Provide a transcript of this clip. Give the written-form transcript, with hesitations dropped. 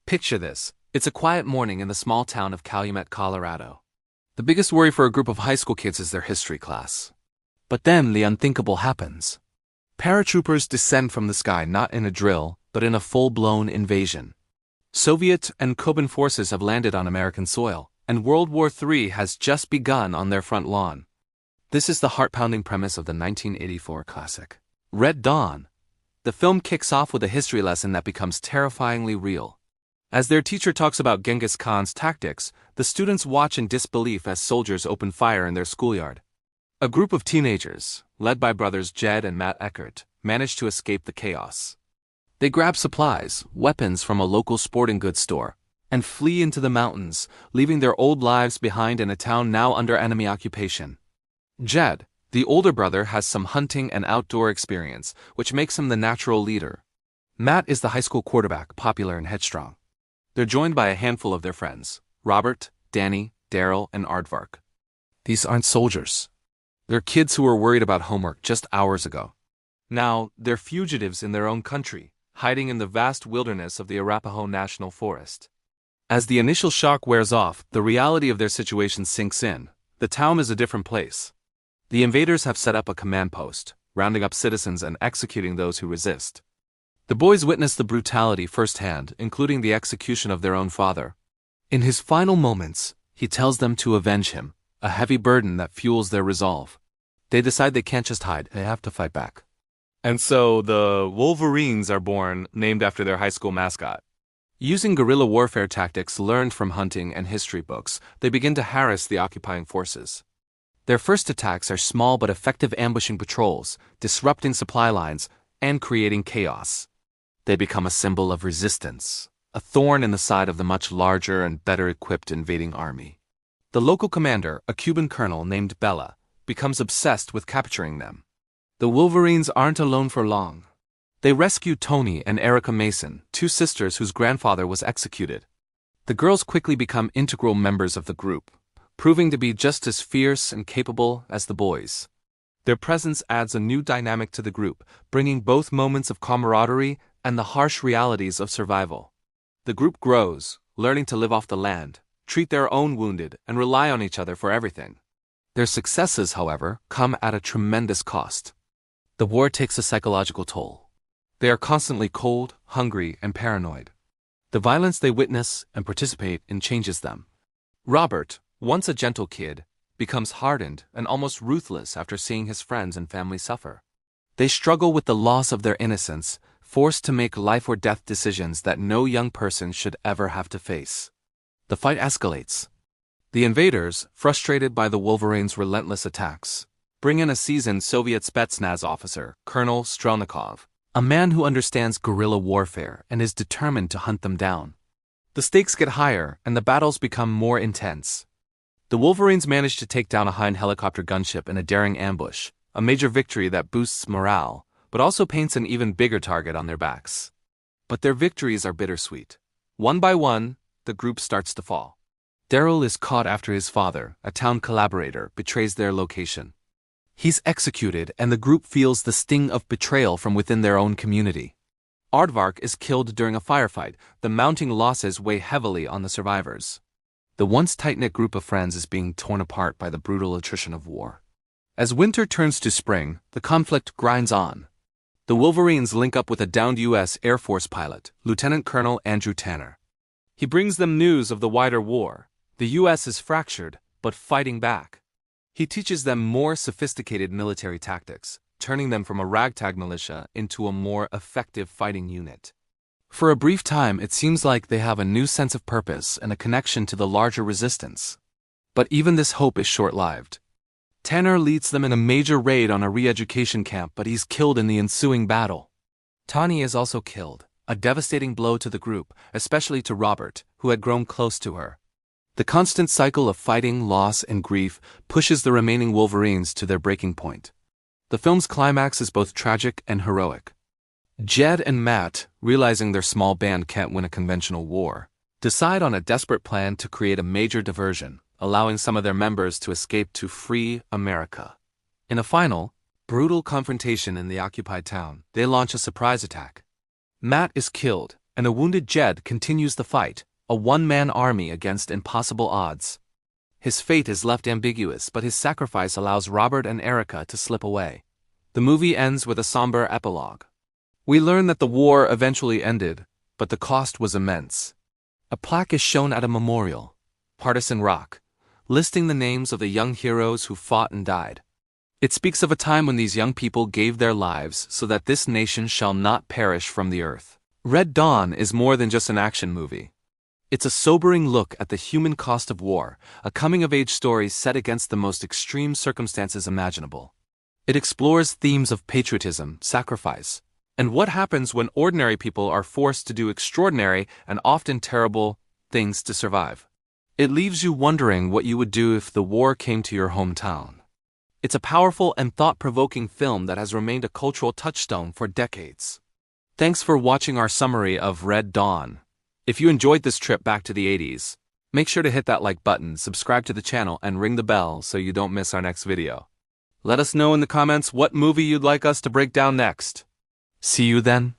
Picture this. It's a quiet morning in the small town of Calumet, Colorado. The biggest worry for a group of high school kids is their history class. But then the unthinkable happens. Paratroopers descend from the sky not in a drill, but in a full-blown invasion. Soviet and Cuban forces have landed on American soil, and World War III has just begun on their front lawn. This is the heart-pounding premise of the 1984 classic, Red Dawn. The film kicks off with a history lesson that becomes terrifyingly real. As their teacher talks about Genghis Khan's tactics, the students watch in disbelief as soldiers open fire in their schoolyard. A group of teenagers, led by brothers Judd and Matt Eckert, manage to escape the chaos. They grab supplies, weapons from a local sporting goods store, and flee into the mountains, leaving their old lives behind in a town now under enemy occupation. Judd, the older brother, has some hunting and outdoor experience, which makes him the natural leader. Matt is the high school quarterback, popular and headstrong. They're joined by a handful of their friends, Robert, Danny, Daryl, and Aardvark. These aren't soldiers. They're kids who were worried about homework just hours ago. Now, they're fugitives in their own country, hiding in the vast wilderness of the Arapaho National Forest. As the initial shock wears off, the reality of their situation sinks in. The town is a different place. The invaders have set up a command post, rounding up citizens and executing those who resist. The boys witness the brutality firsthand, including the execution of their own father. In his final moments, he tells them to avenge him, a heavy burden that fuels their resolve. They decide they can't just hide, they have to fight back. And so the Wolverines are born, named after their high school mascot. Using guerrilla warfare tactics learned from hunting and history books, they begin to harass the occupying forces. Their first attacks are small but effective ambushing patrols, disrupting supply lines, and creating chaos. They become a symbol of resistance, a thorn in the side of the much larger and better equipped invading army. The local commander, a Cuban colonel named Bella, becomes obsessed with capturing them. The Wolverines aren't alone for long. They rescue Tony and Erica Mason, two sisters whose grandfather was executed. The girls quickly become integral members of the group, proving to be just as fierce and capable as the boys. Their presence adds a new dynamic to the group, bringing both moments of camaraderie and the harsh realities of survival. The group grows, learning to live off the land, treat their own wounded, and rely on each other for everything. Their successes, however, come at a tremendous cost. The war takes a psychological toll. They are constantly cold, hungry, and paranoid. The violence they witness and participate in changes them. Robert, once a gentle kid, becomes hardened and almost ruthless after seeing his friends and family suffer. They struggle with the loss of their innocence, forced to make life-or-death decisions that no young person should ever have to face. The fight escalates. The invaders, frustrated by the Wolverines' relentless attacks, bring in a seasoned Soviet Spetsnaz officer, Colonel Strelnikov, a man who understands guerrilla warfare and is determined to hunt them down. The stakes get higher and the battles become more intense. The Wolverines manage to take down a Hind helicopter gunship in a daring ambush, a major victory that boosts morale, but also paints an even bigger target on their backs. But their victories are bittersweet. One by one, the group starts to fall. Daryl is caught after his father, a town collaborator, betrays their location. He's executed and the group feels the sting of betrayal from within their own community. Aardvark is killed during a firefight. The mounting losses weigh heavily on the survivors. The once tight-knit group of friends is being torn apart by the brutal attrition of war. As winter turns to spring, the conflict grinds on. The Wolverines link up with a downed U.S. Air Force pilot, Lieutenant Colonel Andrew Tanner. He brings them news of the wider war. The U.S. is fractured, but fighting back. He teaches them more sophisticated military tactics, turning them from a ragtag militia into a more effective fighting unit. For a brief time, it seems like they have a new sense of purpose and a connection to the larger resistance. But even this hope is short-lived. Tanner leads them in a major raid on a re-education camp, but he's killed in the ensuing battle. Tawny is also killed, a devastating blow to the group, especially to Robert, who had grown close to her. The constant cycle of fighting, loss, and grief pushes the remaining Wolverines to their breaking point. The film's climax is both tragic and heroic. Jed and Matt, realizing their small band can't win a conventional war, decide on a desperate plan to create a major diversion, allowing some of their members to escape to free America. In a final, brutal confrontation in the occupied town, they launch a surprise attack. Matt is killed, and a wounded Judd continues the fight, a one-man army against impossible odds. His fate is left ambiguous, but his sacrifice allows Robert and Erica to slip away. The movie ends with a somber epilogue. We learn that the war eventually ended, but the cost was immense. A plaque is shown at a memorial, Partisan Rock, listing the names of the young heroes who fought and died. It speaks of a time when these young people gave their lives so that this nation shall not perish from the earth. Red Dawn is more than just an action movie. It's a sobering look at the human cost of war, a coming-of-age story set against the most extreme circumstances imaginable. It explores themes of patriotism, sacrifice, and what happens when ordinary people are forced to do extraordinary and often terrible things to survive. It leaves you wondering what you would do if the war came to your hometown. It's a powerful and thought-provoking film that has remained a cultural touchstone for decades. Thanks for watching our summary of Red Dawn. If you enjoyed this trip back to the 80s, make sure to hit that like button, subscribe to the channel, and ring the bell so you don't miss our next video. Let us know in the comments what movie you'd like us to break down next. See you then.